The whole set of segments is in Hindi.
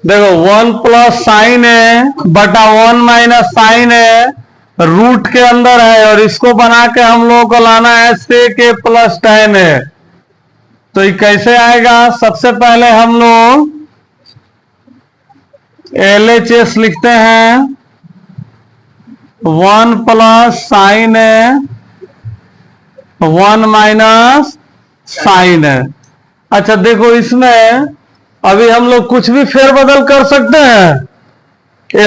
देखो 1 + sin A/1 - sin A root के अंदर है और इसको बना के हम लोगों को लाना है sec A + tan A। तो ये कैसे आएगा? सबसे पहले हम लोग LHS लिखते हैं 1 + sin A/1 - sin A। अच्छा देखो, इसमें अभी हम लोग कुछ भी फेरबदल कर सकते हैं।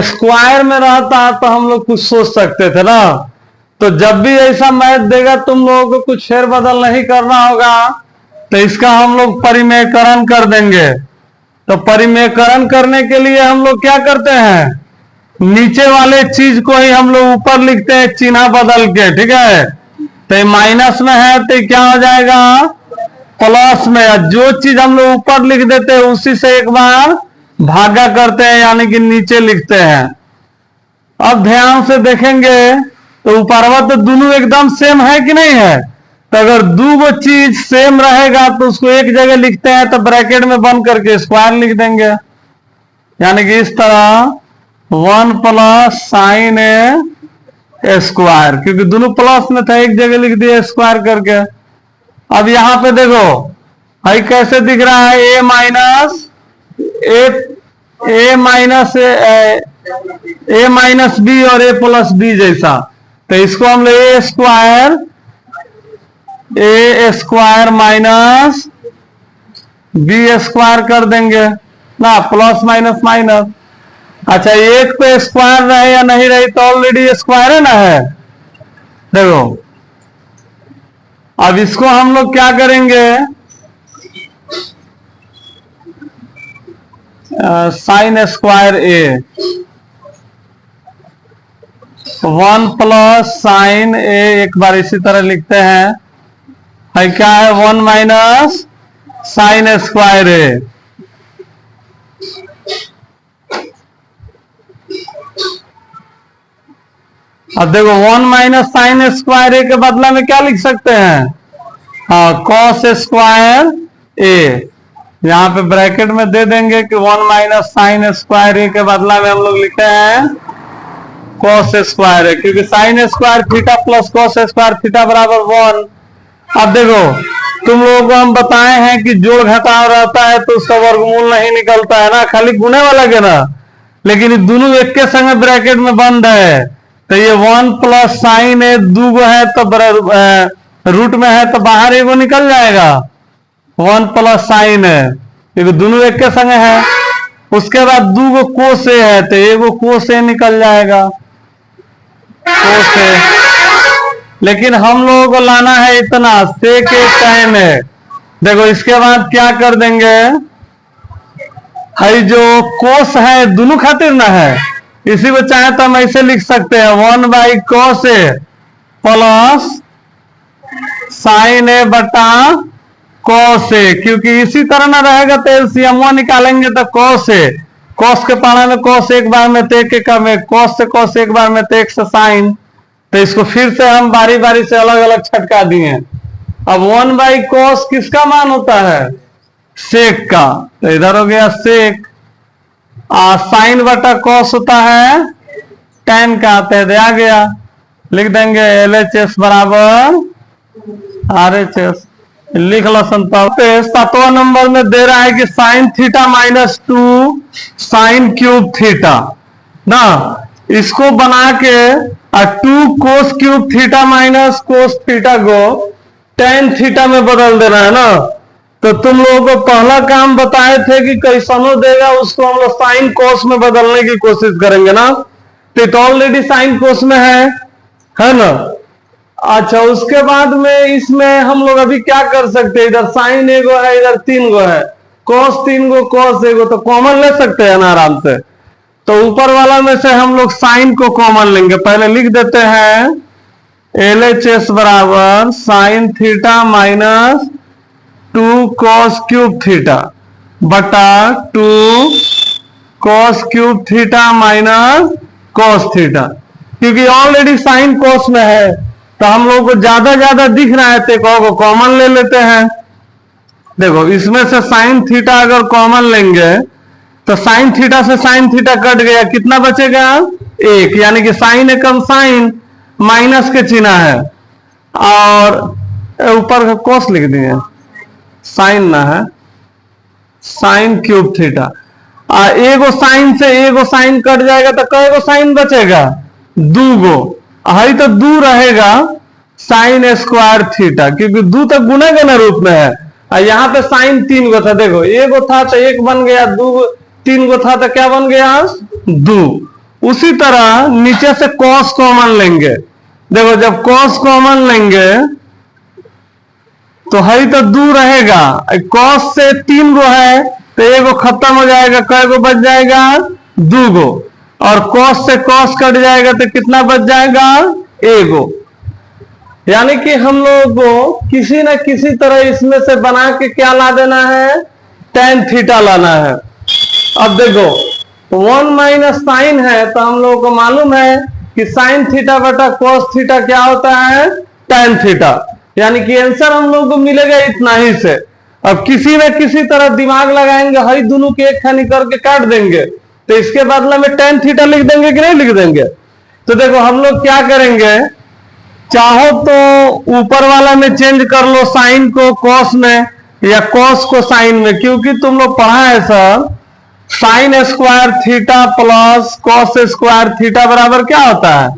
स्क्वायर में रहता तो हम लोग कुछ सोच सकते थे ना। तो जब भी ऐसा मैथ देगा तुम लोगों को कुछ फेरबदल नहीं करना होगा, तो इसका हम लोग परिमेयकरण कर देंगे। तो परिमेयकरण करने के लिए हम लोग क्या करते हैं, नीचे वाले चीज को ही हम लोग ऊपर लिखते हैं चिन्ह बदल के, ठीक है। तो माइनस में है तो क्या हो जाएगा, प्लस में। जो चीज हम लोग ऊपर लिख देते हैं उसी से एक बार भागा करते हैं, यानी कि नीचे लिखते हैं। अब ध्यान से देखेंगे तो ऊपरवा तो दोनों एकदम सेम है कि नहीं है। तो अगर दो चीज सेम रहेगा तो उसको एक जगह लिखते हैं तो ब्रैकेट में बंद करके स्क्वायर लिख देंगे, यानी कि इस तरह 1 + sin A², क्योंकि दोनों प्लस में था, एक जगह लिख दिया स्क्वायर करके। अब यहां पे देखो भाई कैसे दिख रहा है, A - B और A + B जैसा। तो इसको हम लोग A² - B² कर देंगे ना, प्लस माइनस माइनस। अच्छा, एक पे स्क्वायर रहे या नहीं रही तो ऑलरेडी स्क्वायर है ना है। देखो अब इसको हम लोग क्या करेंगे, sin² A 1 + sin A एक बार इसी तरह लिखते हैं, है क्या है 1 - sin A²। अब देखो 1 - sin A² के बदला में क्या लिख सकते हैं, cos² A। यहां पे ब्रैकेट में दे देंगे कि 1 - sin A² के बदला में हम लोग लिखते हैं cos² A, क्योंकि sin A² theta plus cos² theta बराबर 1। अब देखो तुम लोगों को हम बताए हैं कि जोड़ घटाव रहता है तो उसका वर्गमूल नहीं निकलता है ना, खाली गुने वाला के ना। लेकिन ये दोनों एक के संग ब्रैकेट में बंद है, तो ये 1 + sin A दो है तो रूट में है तो बाहर एगो निकल जाएगा 1 + sin A, क्योंकि दोनों एक के संग है। उसके बाद दो cos A है तो एगो cos A निकल जाएगा, cos A। लेकिन हम लोगों को लाना है इतना sec A tan A। देखो इसके बाद क्या कर देंगे, है जो cos है दोनों खातिर ना है, इसी को चाहे तो हम ऐसे लिख सकते हैं 1/cos A + sin A/cos A, क्योंकि इसी तरह ना रहेगा तो LCM निकालेंगे तो cos A, cos के पाना में cos एक बार में तो एक में cos से cos एक बार में तो एक से sin। तो इसको फिर से हम बारी बारी से अलग अलग छटका दिए। अब 1/cos किसका मान होता है, sec का, तो इधर हो गया sec। sin/cos होता है tan का, तो आ गया, लिख देंगे LHS बराबर RHS। लिख लो संताप। 7वां नंबर में दे रहा है कि sin θ - 2 sin³ ना, इसको बना के 2 cos³ θ - cos θ को tan θ में बदल देना है ना। तो तुम लोगों को पहला काम बताए थे कि कैसनो देगा उसको हम लोग sin cos में बदलने की कोशिश करेंगे ना। तो ऑलरेडी sin cos में है ना। अच्छा, उसके बाद में इसमें हम लोग अभी क्या कर सकते हैं, इधर sin एगो है, इधर 3 गो है, cos 3 गो, cos एगो, तो कॉमन ले सकते हैं ना आराम से। तो ऊपर वाला में से हम लोग sin को कॉमन लेंगे। पहले लिख देते हैं LHS बराबर sin θ - 2 cos³ बटा 2 cos³ cos θ, क्योंकि ऑलरेडी sin cos में है तो हम लोग को ज्यादा ज्यादा दिख रहा है तो कॉमन ले लेते हैं। देखो इसमें से sin θ अगर कॉमन लेंगे तो साइन थीटा से साइन थीटा कट गया, कितना बचेगा 1, यानी कि साइन एकम साइन माइनस के चिन्ह है, और ऊपर का कोस लिख दिए, साइन ना है, साइन क्यूब थीटा। एगो साइन से एगो साइन कट जाएगा तो कई साइन बचेगा 2 गो, है तो 2 रहेगा साइन स्क्वायर थीटा, क्योंकि 2 तक गुणे के ना रूप में है, और यहाँ पे साइन 3 गो था, देखो एगो था तो 1 बन गया, 3 गो था तो क्या बन गया 2। उसी तरह नीचे से कॉस कॉमन लेंगे, देखो जब कॉस कॉमन लेंगे तो है तो 2 रहेगा, कॉस से 3 गो है तो एगो खत्म हो जाएगा, कई गो बच जाएगा 2 गो, और कॉस से कॉस कट जाएगा तो कितना बच जाएगा 1 गो। यानी कि हम लोग को किसी न किसी तरह इसमें से बना के क्या ला देना है, tan थीटा लाना है। अब देखो 1 माइनस साइन है तो हम लोगों को मालूम है कि साइन थीटा बटा कॉस थीटा क्या होता है tan थीटा, यानी कि आंसर हम लोग को मिलेगा इतना ही से। अब किसी न किसी तरह दिमाग लगाएंगे, हई दोनों के एक खानी करके काट देंगे, तो इसके बदले में tan थीटा लिख देंगे कि नहीं लिख देंगे। तो देखो हम लोग क्या करेंगे, चाहो तो ऊपर वाला में चेंज कर लो साइन को कॉस में, या कॉस को साइन में, क्योंकि तुम लोग पढ़ा है sir sine square theta plus cos square theta बराबर क्या होता है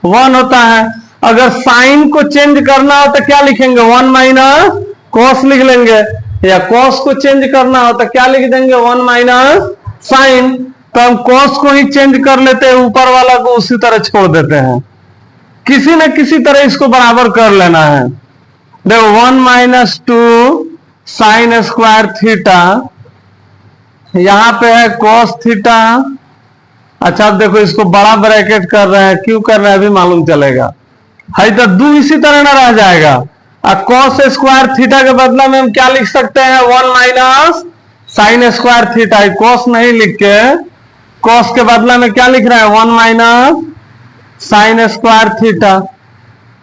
1 होता है। अगर साइन को चेंज करना हो तो क्या लिखेंगे 1 माइनस कॉस लिख लेंगे, या कॉस को चेंज करना हो तो क्या लिख देंगे 1 माइनस साइन। तो हम कॉस को ही चेंज कर लेते हैं, ऊपर वाला को उसी तरह छोड़ देते हैं, किसी न किसी तरह इसको बराबर कर लेना है। देखो 1 माइनस 2 साइन स्क्वायर थीटा, यहां पे है कॉस थीटा। अच्छा अब देखो इसको बड़ा ब्रैकेट कर रहे हैं, क्यों कर रहे हैं अभी मालूम चलेगा, है तो 2 इसी तरह ना रह जाएगा। और कॉस स्क्वायर थीटा के बदला में हम क्या लिख सकते हैं 1 minus sine square theta, cos नहीं लिख के कॉस के बदला में क्या लिख रहे हैं 1 माइनस साइन स्क्वायर थीटा,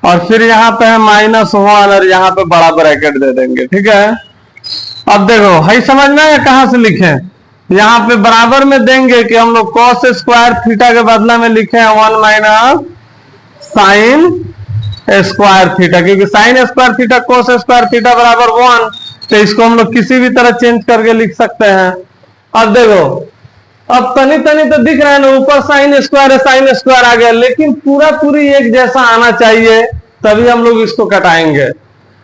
और फिर यहाँ पे है -1 और यहाँ पे बड़ा ब्रैकेट दे देंगे, ठीक है। अब देखो है समझना है कहां से लिखे, यहाँ पे बराबर में देंगे कि हम लोग कॉस स्क्वायर थीटा के बदला में लिखे हैं 1 माइनस साइन स्क्वायर थीटा, क्योंकि sine square theta cos square theta बराबर 1, तो इसको हम लोग किसी भी तरह चेंज करके लिख सकते हैं। अब देखो अब तनी तनी तो दिख रहा है ना, ऊपर साइन स्क्वायर आ गया, लेकिन पूरा पूरी एक जैसा आना चाहिए, तभी हम लोग इसको कटाएंगे।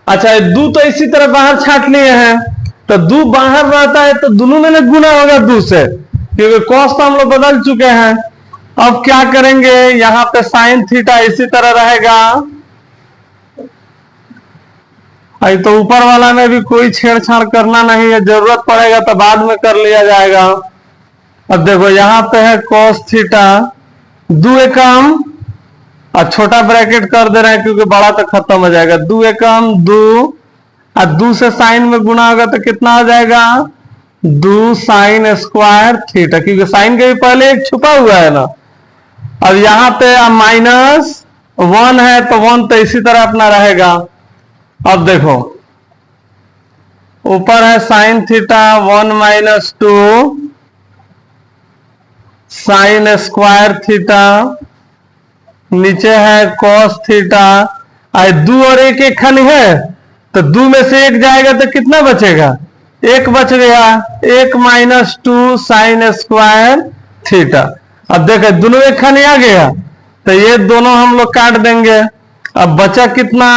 अच्छा 2 तो इसी तरह बाहर छाट लिए हैं, तो 2 बाहर रहता है तो दोनों में गुना होगा 2 से, क्योंकि कॉस तो हम लोग बदल चुके हैं। अब क्या करेंगे, यहां पे साइन थीटा इसी तरह रहेगा, तो ऊपर वाला में भी कोई छेड़छाड़ करना नहीं है, जरूरत पड़ेगा तो बाद में कर लिया जाएगा। अब देखो यहाँ पे है cos थीटा, 2 एकम, और छोटा ब्रैकेट कर दे रहे हैं क्योंकि बड़ा तो खत्म हो जाएगा, 2 एकम 2, और 2 से साइन में गुना होगा तो कितना हो जाएगा 2 साइन स्क्वायर थीटा, क्योंकि साइन के भी पहले एक छुपा हुआ है ना। अब यहाँ पे -1 है तो 1 तो इसी तरह अपना रहेगा। अब देखो ऊपर है sine theta 1 minus 2 sine square theta, नीचे है कॉस थीटा, 2 और 1 एक खाली है तो 2 में से 1 जाएगा तो कितना बचेगा 1 बच गया, 1 माइनस 2 साइन स्क्वायर थीटा। अब देखो दोनों एक खाली आ गया तो ये दोनों हम लोग काट देंगे। अब बचा कितना,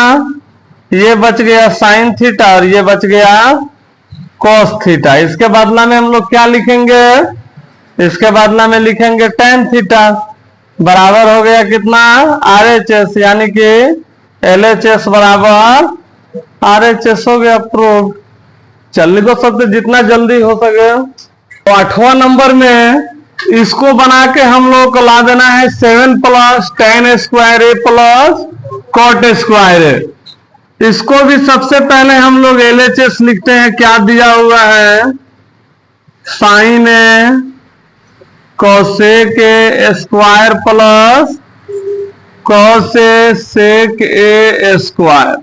ये बच गया साइन थीटा और ये बच गया कॉस थीटा। इसके बदला में हम लोग क्या लिखेंगे, इसके बदला में लिखेंगे tan थीटा, बराबर हो गया कितना RHS, यानी कि LHS बराबर RHS हो गया प्रूव। चलने को सकते जितना जल्दी हो सके। तो 8वां नंबर में इसको बना के हम लोग को ला देना है 7 plus tan square A plus cot square A। इसको भी सबसे पहले हम लोग LHS लिखते हैं, क्या दिया हुआ है sine A cosec A square plus cos A sec A square.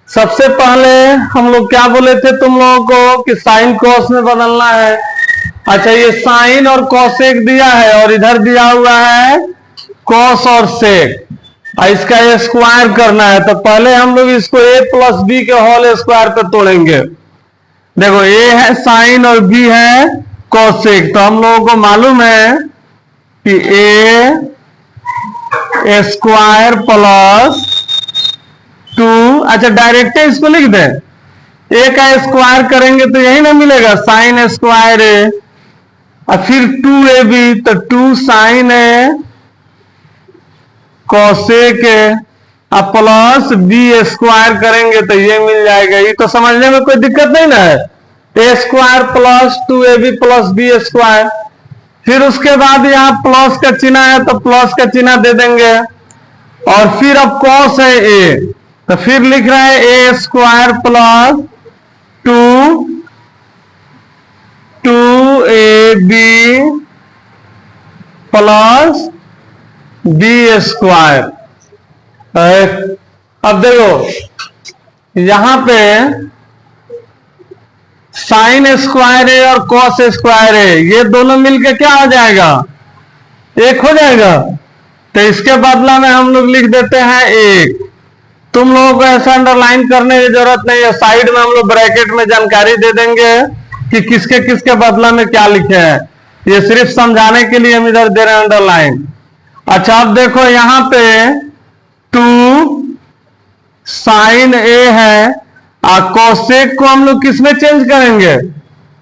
सबसे पहले हम लोग क्या बोले थे तुम लोगों को कि साइन कॉस में बदलना है, अच्छा, ये साइन और कॉसेक दिया है और इधर दिया हुआ है कॉस और सेक, इसका स्क्वायर करना है। तो पहले हम लोग इसको a प्लस बी के होल स्क्वायर पे तोड़ेंगे। देखो a है साइन और b है कॉसेक, तो हम लोगों को मालूम है कि a स्क्वायर प्लस 2, अच्छा डायरेक्ट इसको लिख दे, a का स्क्वायर करेंगे तो यही ना मिलेगा, साइन स्क्वायर a और फिर 2ab, तो 2 साइन a कॉसेक अब प्लस बी स्क्वायर करेंगे तो ये मिल जाएगा। ये तो समझने में कोई दिक्कत नहीं ना है, a square plus 2ab plus b square. फिर उसके बाद यहाँ प्लस का चिन्ह है तो प्लस का चिन्ह दे देंगे, और फिर अब कॉस है ए, तो फिर लिख रहे हैं a square plus 2ab plus b square. अब देखो यहां पे साइन स्क्वायर है और कॉस स्क्वायर है, ये दोनों मिलके क्या हो जाएगा, एक हो जाएगा। तो इसके बदला में हम लोग लिख देते हैं एक। तुम लोगों को ऐसा अंडरलाइन करने की जरूरत नहीं है, साइड में हम लोग ब्रैकेट में जानकारी दे देंगे कि किसके किसके बदला में क्या लिखे हैं। ये सिर्फ समझाने के लिए हम इधर दे रहे हैं अंडरलाइन। अच्छा, अब देखो यहां पे 2 साइन ए है और कोसेक को हम लोग किसमें चेंज करेंगे,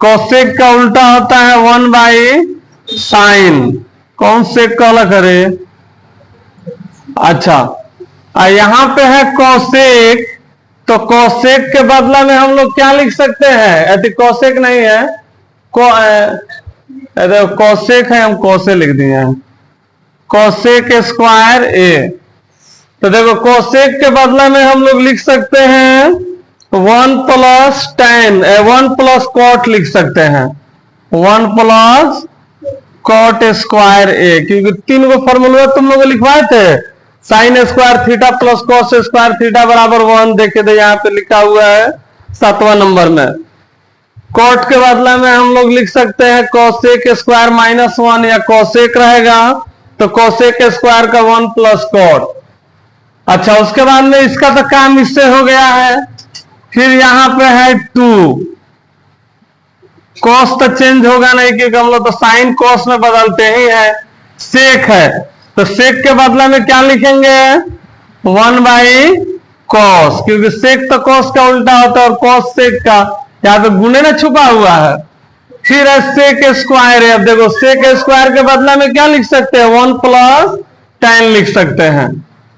कोसेक का उल्टा होता है 1 बाई साइन, कौन सेक का अलग करे। अच्छा, यहां पे है कोसेक, तो कोसेक के बदला में हम लोग क्या लिख सकते हैं, यदि कोसेक नहीं है कोसेक है, हम कोसे लिख दिए हैं, कोसेक स्क्वायर ए। तो देखो कोसेक के बदले में हम लोग लिख सकते हैं 1 प्लस tan, 1 प्लस कॉट लिख सकते हैं, 1 प्लस कॉट स्क्वायर ए, क्योंकि 3 को फॉर्मूला तुम लोग लिखवाए थे, sine square theta plus cos square theta बराबर 1, देखे थे यहाँ पे लिखा हुआ है 7वां नंबर में। कॉट के बदले में हम लोग लिख सकते हैं कोसेक स्क्वायर -1, या कोसेक रहेगा तो कोसेक स्क्वायर का 1 प्लस कॉट। अच्छा, उसके बाद में इसका तो काम इससे हो गया है। फिर यहां पे है 2, कॉस तो चेंज होगा नहीं क्योंकि हम लोग तो साइन कॉस में बदलते ही है। सेक है तो सेक के बदले में क्या लिखेंगे 1 बाई कॉस, क्योंकि सेक तो कॉस का उल्टा होता है और कॉस सेक का, यहाँ पे गुणे ना छुपा हुआ है। फिर है सेक स्क्वायर है, अब देखो सेक स्क्वायर के बदला में क्या लिख सकते हैं 1 प्लस tan लिख सकते हैं,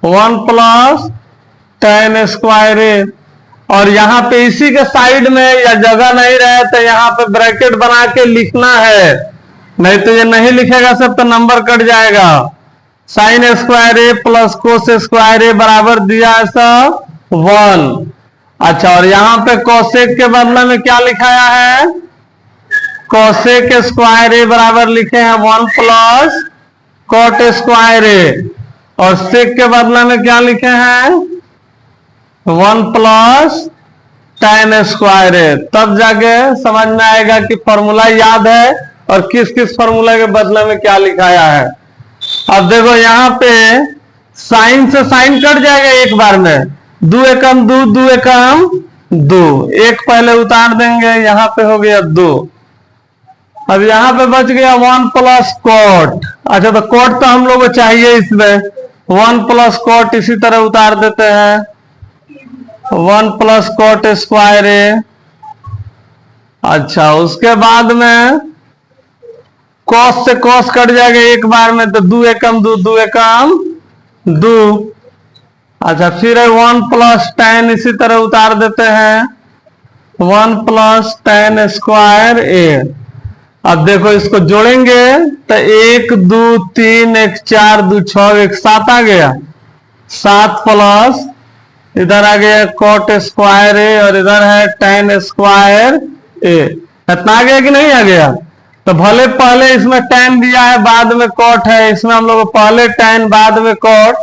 1 प्लस tan स्क्वायर है। और यहां पे इसी के साइड में या जगह नहीं रहे तो यहां पे ब्रैकेट बना के लिखना है, नहीं तो ये नहीं लिखेगा सब तो नंबर कट जाएगा। साइन स्क्वायर ए प्लस कोस स्क्वायर ए बराबर दिया है सब 1। अच्छा, और यहां पे कोसेक के बदले में क्या लिखाया है, कोसेक स्क्वायर ए बराबर लिखे हैं 1 प्लस कॉट स्क्वायर ए, और सेक के बदले में क्या लिखे हैं 1 प्लस tan स्क्वायर ए। तब जाके समझ में आएगा कि फॉर्मूला याद है और किस किस फॉर्मूला के बदले में क्या लिखाया है। अब देखो यहाँ पे साइन से साइन कट जाएगा एक बार में, 2 एकम 2, 2 एकम 2, एक पहले उतार देंगे, यहां पे हो गया 2। अब यहां पे बच गया 1 प्लस कॉट। अच्छा, तो कॉट तो हम लोग को चाहिए इसमें, 1 प्लस कॉट इसी तरह उतार देते हैं, 1 प्लस कॉट स्क्वायर ए। अच्छा, उसके बाद में कॉस से कॉस कट जाएगा एक बार में, तो 2 एकम 2, 2 एकम 2। अच्छा, फिर है 1 प्लस tan, इसी तरह उतार देते हैं 1 प्लस tan स्क्वायर ए। अब देखो इसको जोड़ेंगे तो 1 2 3 1 4 2 6 1 7 आ गया, 7 प्लस इधर आ गया कॉट स्क्वायर ए और इधर है tan स्क्वायर ए। इतना आ गया कि नहीं आ गया। तो भले पहले इसमें tan दिया है बाद में कॉट है, इसमें हम लोग पहले tan बाद में कॉट,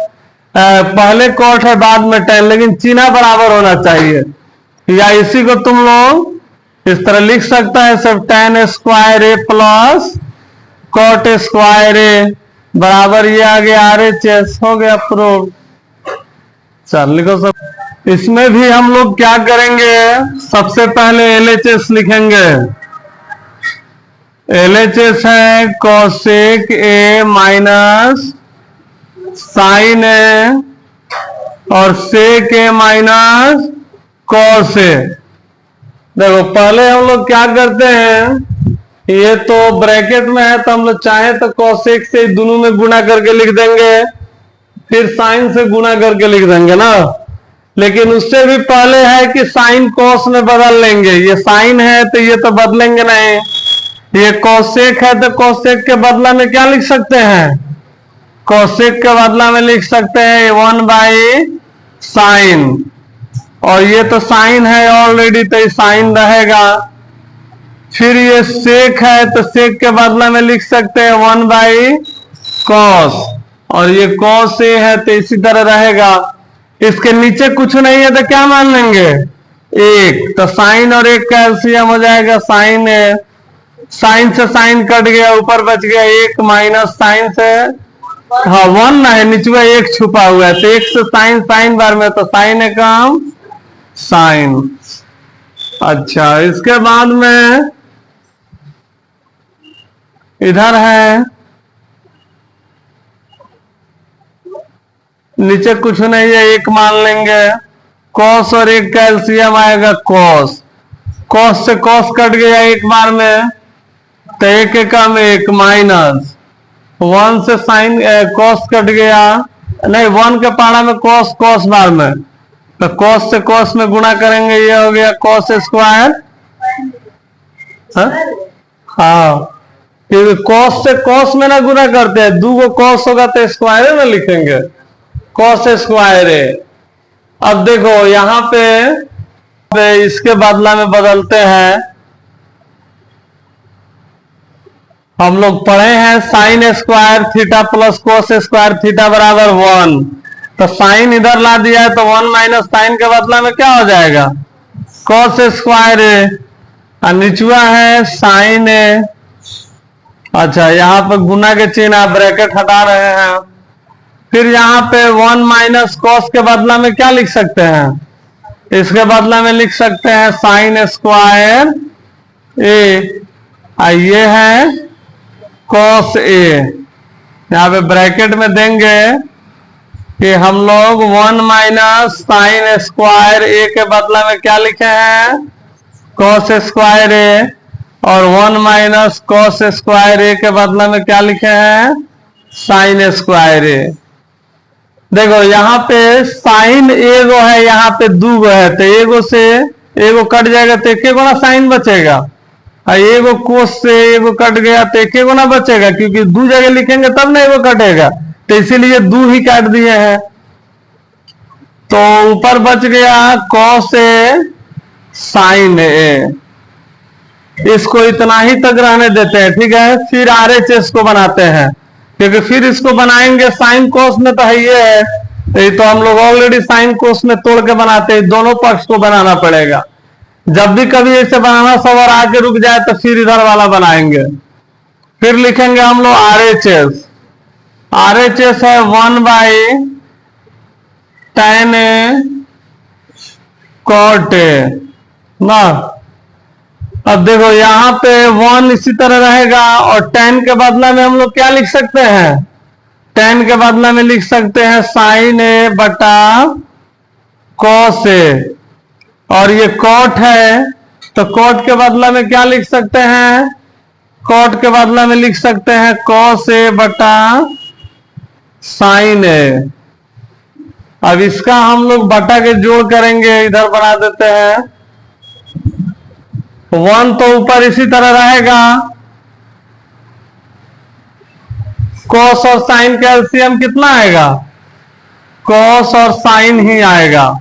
पहले कॉट है बाद में tan, लेकिन चिन्ह बराबर होना चाहिए। या इसी को तुम लोग इस तरह लिख सकता है सब tan स्क्वायर ए प्लस कॉट स्क्वायर ए बराबर ये आ गया RHS। हो गया प्रूव। चल लिखो सब। इसमें भी हम लोग क्या करेंगे, सबसे पहले LHS लिखेंगे। LHS है कोसेक ए माइनस साइन ए और सेक ए माइनस कॉस ए। देखो पहले हम लोग क्या करते हैं, ये तो ब्रैकेट में है तो हम लोग चाहे तो कोसेक से दोनों में गुणा करके लिख देंगे, फिर साइन से गुणा करके लिख देंगे ना। लेकिन उससे भी पहले है कि साइन कोस में बदल लेंगे। ये साइन है तो ये तो बदलेंगे नहीं। ये कोसेक है तो कोसेक के बदला में क्या लिख सकते हैं, कोसेक के बदला में लिख सकते हैं 1/साइन। और ये तो साइन है ऑलरेडी तो ये साइन रहेगा। फिर ये सेक है तो सेक के बदला में लिख सकते हैं 1/कॉस। और ये कॉस ए है तो इसी तरह रहेगा। इसके नीचे कुछ नहीं है तो क्या मान लेंगे, एक। तो साइन और एक का एलसीएम हो जाएगा साइन ए। साइन से साइन कट गया, ऊपर बच गया एक माइनस साइन से, हाँ 1 है, नीचे एक छुपा हुआ है तो एक से साइन, साइन बार में तो साइन है काम साइन। अच्छा इसके बाद में इधर है, नीचे कुछ नहीं है, एक मान लेंगे। कॉस और एक का एलसीएम आएगा कॉस। कॉस से कॉस कट गया एक बार में तो एक एकम एक माइनस 1 से साइन कॉस कट गया, नहीं 1 के पारा में कॉस, कॉस बार में तो कॉस से कॉस में गुणा करेंगे, ये हो गया कॉस स्क्वायर। हाँ क्योंकि कॉस से कॉस में ना गुणा करते हैं, दो गो कॉस होगा तो स्क्वायर में लिखेंगे कॉस स्क्वायर है। अब देखो यहां पे इसके बदला में बदलते हैं। हम लोग पढ़े हैं sine square theta plus cos square theta बराबर 1। तो साइन इधर ला दिया है तो 1 माइनस साइन के बदला में क्या हो जाएगा, कोस स्क्वायर है। और निचवा है साइन है। अच्छा यहाँ पे गुना के चिन्ह आप ब्रैकेट हटा रहे हैं। फिर यहाँ पे 1 माइनस कॉस के बदला में क्या लिख सकते हैं, इसके बदला में लिख सकते हैं साइन स्क्वायर ए। ये है कॉस ए। यहाँ पे ब्रैकेट में देंगे कि हम लोग 1 माइनस साइन स्क्वायर ए के बदला में क्या लिखे हैं, कॉस स्क्वायर ए। और 1 माइनस कॉस स्क्वायर ए के बदला में क्या लिखे हैं, साइन स्क्वायर ए। देखो यहाँ पे साइन एगो है, यहाँ पे दो गो है तो एगो से एगो कट जाएगा तो एक गो ना साइन बचेगा। और एगो कोस से एगो कट गया तो एक गो ना बचेगा, क्योंकि दो जगह लिखेंगे तब ना एगो कटेगा, तो इसीलिए दो ही काट दिए हैं। तो ऊपर बच गया कॉस ए साइन ए। इसको इतना ही तक रहने देते हैं, ठीक है। फिर RHS को बनाते हैं, क्योंकि फिर इसको बनाएंगे साइन कोस में तो है ये है, तो हम लोग ऑलरेडी साइन कोस में तोड़ के बनाते हैं, दोनों पक्ष को बनाना पड़ेगा। जब भी कभी ऐसे बनाना सब और आके रुक जाए तो फिर इधर वाला बनाएंगे। फिर लिखेंगे हम लोग RHS। RHS है 1/tan ए cot ए ना। अब देखो यहाँ पे 1 इसी तरह रहेगा और tan के बदला में हम लोग क्या लिख सकते हैं, tan के बदला में लिख सकते हैं साइन ए बटा कॉस ए। और ये कॉट है तो कॉट के बदला में क्या लिख सकते हैं, कॉट के बदला में लिख सकते हैं कॉस ए बटा साइन ए। अब इसका हम लोग बटा के जोड़ करेंगे, इधर बना देते हैं। 1 तो ऊपर इसी तरह रहेगा, कॉस और साइन का एलसीएम कितना आएगा, कॉस और साइन ही आएगा।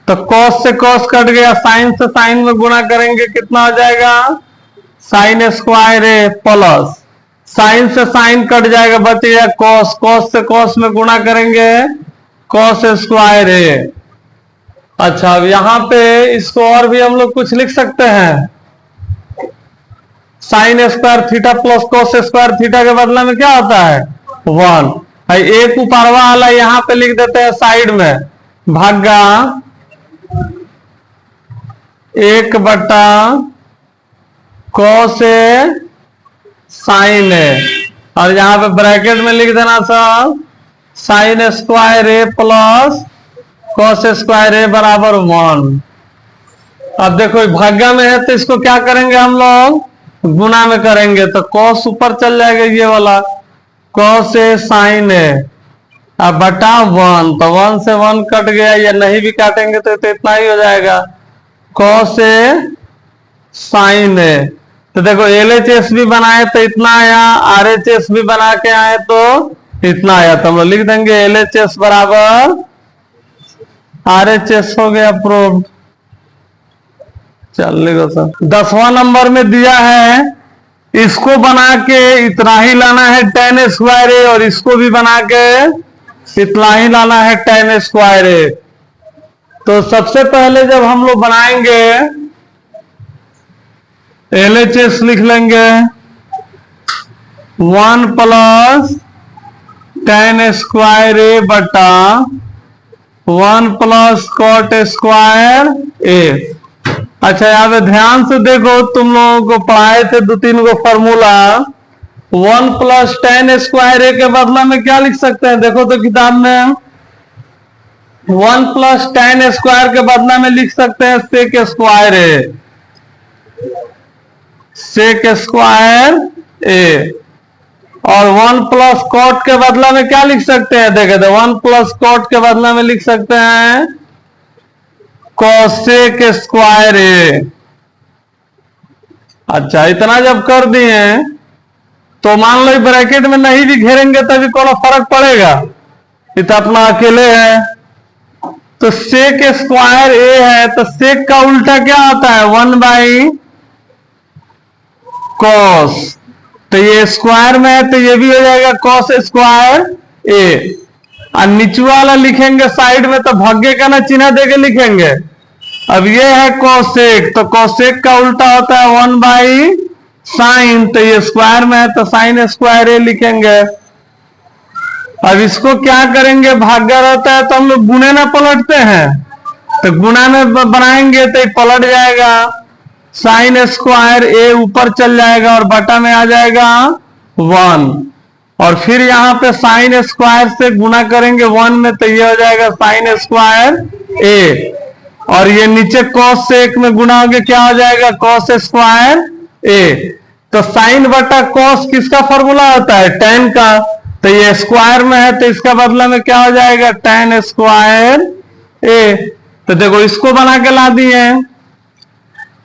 तो कॉस से कॉस कट गया, साइन से साइन में गुणा करेंगे कितना हो जाएगा, साइन स्क्वायर ए प्लस साइन से साइन कट जाएगा, बचेगा कॉस। कॉस से कॉस में गुणा करेंगे कॉस स्क्वायर ए। अच्छा, अब यहाँ पे इसको और भी हम लोग कुछ लिख सकते हैं। Sine square theta plus cos square theta के बदले में क्या होता है 1। एक ऊपरवा वाला यहाँ पे लिख देते हैं साइड में, भागा 1/cos ए साइन ए, और यहाँ पे ब्रैकेट में लिख देना सब साइन स्क्वायर ए प्लस कॉस स्क्वायर ए बराबर 1। अब देखो भाग्य में है तो इसको क्या करेंगे हम लोग गुना में करेंगे, तो कॉस ऊपर चल जाएगा ये वाला कॉस ए साइन ए, अब बटा 1, तो 1 से 1 कट गया, या नहीं भी काटेंगे तो इतना ही हो जाएगा कॉस ए साइन ए। तो देखो LHS भी बनाए तो इतना आया, RHS भी बना के आए तो इतना आया, तो हम लोग लिख देंगे LHS बराबर RHS हो गया प्रूव्ड। चलिएगा सर, 10वां नंबर में दिया है, इसको बना के इतना ही लाना है tan स्क्वायर ए, और इसको भी बना के इतना ही लाना है tan स्क्वायर ए। तो सबसे पहले जब हम लोग बनाएंगे LHS लिख लेंगे 1 प्लस tan स्क्वायर ए बटा 1 प्लस कॉट स्क्वायर ए। अच्छा, यहाँ पे ध्यान से देखो, तुम लोगों को पढ़ाए थे 2-3 गो फॉर्मूला। 1 प्लस tan स्क्वायर ए के बदला में क्या लिख सकते हैं, देखो तो किताब में 1 प्लस tan स्क्वायर के बदला में लिख सकते हैं सेक स्क्वायर ए, सेक स्क्वायर ए। और 1 प्लस कॉट के बदला में क्या लिख सकते हैं, देखे तो 1 प्लस कॉट के बदला में लिख सकते हैं कोसेक स्क्वायर ए। अच्छा, इतना जब कर दिए तो मान लो ब्रैकेट में नहीं भी घेरेंगे तभी कोनो फर्क पड़ेगा, इतना अपना अकेले है। तो सेक स्क्वायर ए है, तो सेक का उल्टा क्या आता है 1/cos, तो ये स्क्वायर में है तो ये भी हो जाएगा cos स्क्वायर ए। और नीचे वाला लिखेंगे साइड में तो भाग्य का ना चिन्ह देके लिखेंगे। अब ये है कोसेक, तो कोसेक का उल्टा होता है 1/sin, तो ये स्क्वायर में है तो साइन स्क्वायर ए लिखेंगे। अब इसको क्या करेंगे, भाग्य रहता है तो हम लोग गुणे ना पलटते हैं, तो गुणा में बनाएंगे तो पलट जाएगा, साइन स्क्वायर ए ऊपर चल जाएगा और बटा में आ जाएगा 1, और फिर यहाँ पे साइन स्क्वायर से गुना करेंगे 1 में तो ये हो जाएगा साइन स्क्वायर ए, और ये नीचे cos से 1 में गुना होगा क्या हो जाएगा cos स्क्वायर ए। तो साइन बटा cos किसका फॉर्मूला होता है tan का, तो ये स्क्वायर में है तो इसका बदला में क्या हो जाएगा tan स्क्वायर ए। तो देखो इसको बना के ला दिए,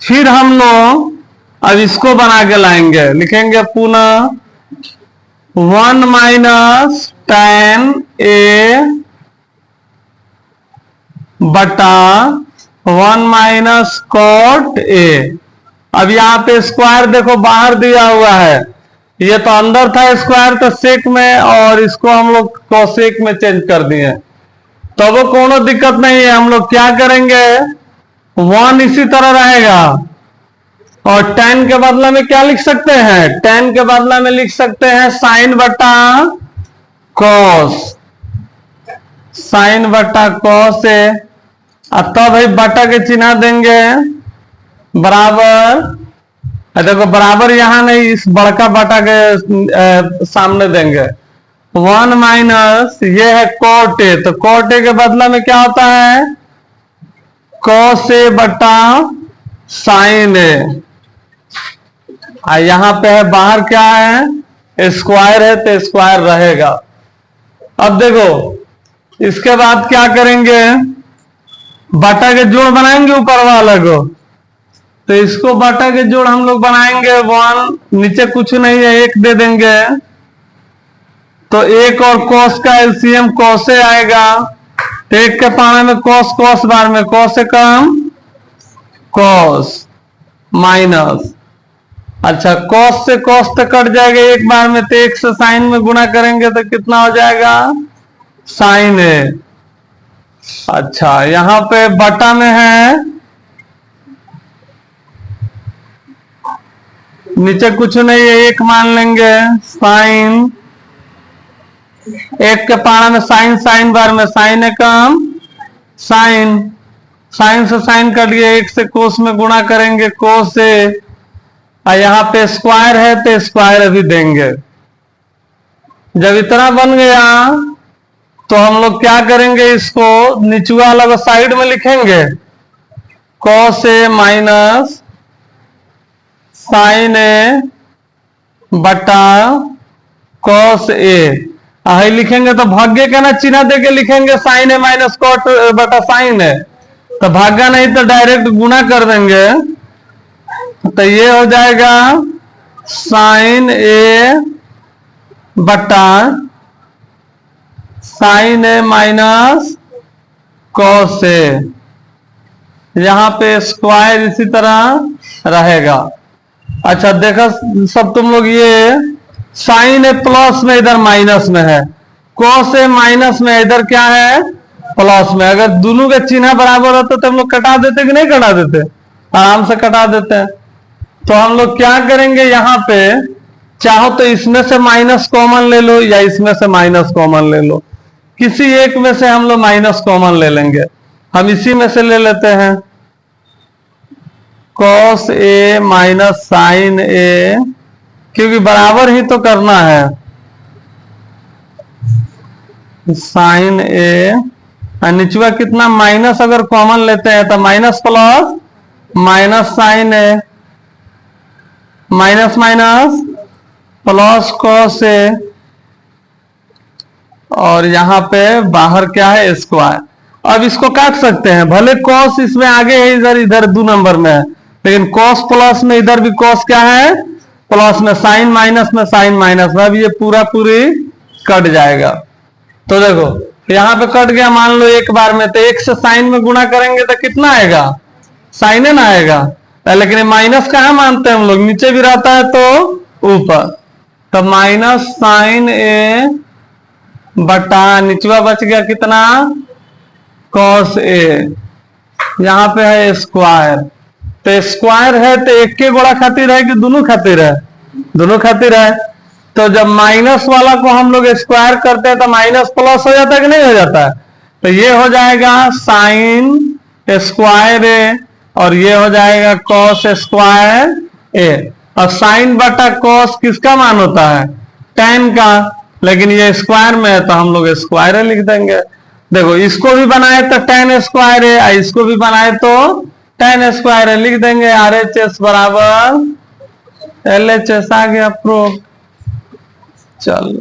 फिर हम लोग अब इसको बना के लाएंगे, लिखेंगे पुनः 1 माइनस tan ए बटा 1 माइनस कॉट ए। अब यहाँ पे स्क्वायर देखो बाहर दिया हुआ है, ये तो अंदर था स्क्वायर तो सेक में, और इसको हम लोग कोसेक में चेंज कर दिए, तो वो कोनो दिक्कत नहीं है। हम लोग क्या करेंगे 1 इसी तरह रहेगा, और tan के बदला में क्या लिख सकते हैं, tan के बदला में लिख सकते हैं साइन बटा कॉस, साइन बटा कॉस ए। अब तो भाई बटा के चिन्ह देंगे बराबर, देखो बराबर यहां नहीं, इस बड़का बटा के सामने देंगे 1 माइनस ये है कॉट ए, तो कॉट ए के बदला में क्या होता है कॉस ए बटा साइन ए। यहां पे है बाहर क्या है स्क्वायर है तो स्क्वायर रहेगा। अब देखो इसके बाद क्या करेंगे, बटा के जोड़ बनाएंगे ऊपर वाला को, तो इसको बटा के जोड़ हम लोग बनाएंगे 1, नीचे कुछ नहीं है 1 दे देंगे, तो 1 और cos का एलसीएम cos से आएगा, तो 1 के पाने में cos, cos बार में cos से कम cos माइनस, अच्छा cos से cos तो कट जाएगा एक बार में, तो 1 से साइन में गुना करेंगे तो कितना हो जाएगा साइन ए। अच्छा, यहाँ पे बटा में है, नीचे कुछ नहीं है, एक मान लेंगे साइन, एक के पारा में साइन, साइन बार में साइन एकम साइन, साइन से साइन कट गया, एक से कोस में गुणा करेंगे कोस से, और यहाँ पे स्क्वायर है तो स्क्वायर अभी देंगे। जब इतना बन गया तो हम लोग क्या करेंगे, इसको निचुआ वाला साइड में लिखेंगे, कॉस ए माइनस साइन ए बटा कॉस ए, आई लिखेंगे तो भाग्य का ना चिन्ह देके लिखेंगे, साइन ए माइनस कॉट बटा साइन है, तो भाग्य नहीं तो डायरेक्ट गुणा कर देंगे, तो ये हो जाएगा साइन ए बटा sign A minus cos A, यहां पे स्क्वायर इसी तरह रहेगा। अच्छा देखो सब तुम लोग, ये साइन ए प्लस में इधर माइनस में है, कॉस ए माइनस में इधर क्या है प्लस में, अगर दोनों के चिन्ह बराबर होते तो हम लोग कटा देते कि नहीं कटा देते, आराम से कटा देते हैं। तो हम लोग क्या करेंगे, यहाँ पे चाहो तो इसमें से माइनस कॉमन ले लो या इसमें से माइनस कॉमन ले लो, किसी एक में से हम लोग माइनस कॉमन ले लेंगे, हम इसी में से ले लेते हैं, कॉस ए माइनस साइन ए, क्योंकि बराबर ही तो करना है, साइन ए, निचवा कितना माइनस अगर कॉमन लेते हैं तो minus plus minus sign A, minus minus plus cos A, और यहां पे बाहर क्या है स्क्वायर। अब इसको काट सकते हैं, भले कॉस इसमें आगे है, इधर इधर 2 नंबर में है, लेकिन कॉस प्लस में इधर भी कॉस क्या है प्लस में, साइन माइनस में साइन माइनस में, अब ये पूरा पूरी कट जाएगा। तो देखो यहां पे कट गया, मान लो एक बार में, तो एक से साइन में गुणा करेंगे तो कितना आएगा, साइन ना आएगा, लेकिन माइनस कहां मानते हैं हम लोग, नीचे भी रहता है तो ऊपर, तो माइनस साइन ए बटा निचवा बच गया कितना कॉस ए, यहां पे है स्क्वायर, तो स्क्वायर है तो एक के गोड़ा खातिर है कि दोनों खातिर है, दोनों खातिर है, तो जब माइनस वाला को हम लोग स्क्वायर करते हैं तो माइनस प्लस हो जाता है कि नहीं हो जाता है, तो ये हो जाएगा साइन स्क्वायर ए, और ये हो जाएगा कॉस स्क्वायर ए, और साइन बटा कॉस किसका मान होता है tan का, लेकिन ये स्क्वायर में है तो हम लोग स्क्वायर लिख देंगे। देखो इसको भी बनाए तो tan स्क्वायर है, इसको भी बनाए तो tan स्क्वायर है, लिख देंगे RHS बराबर LHS, आ गया प्रूफ। चल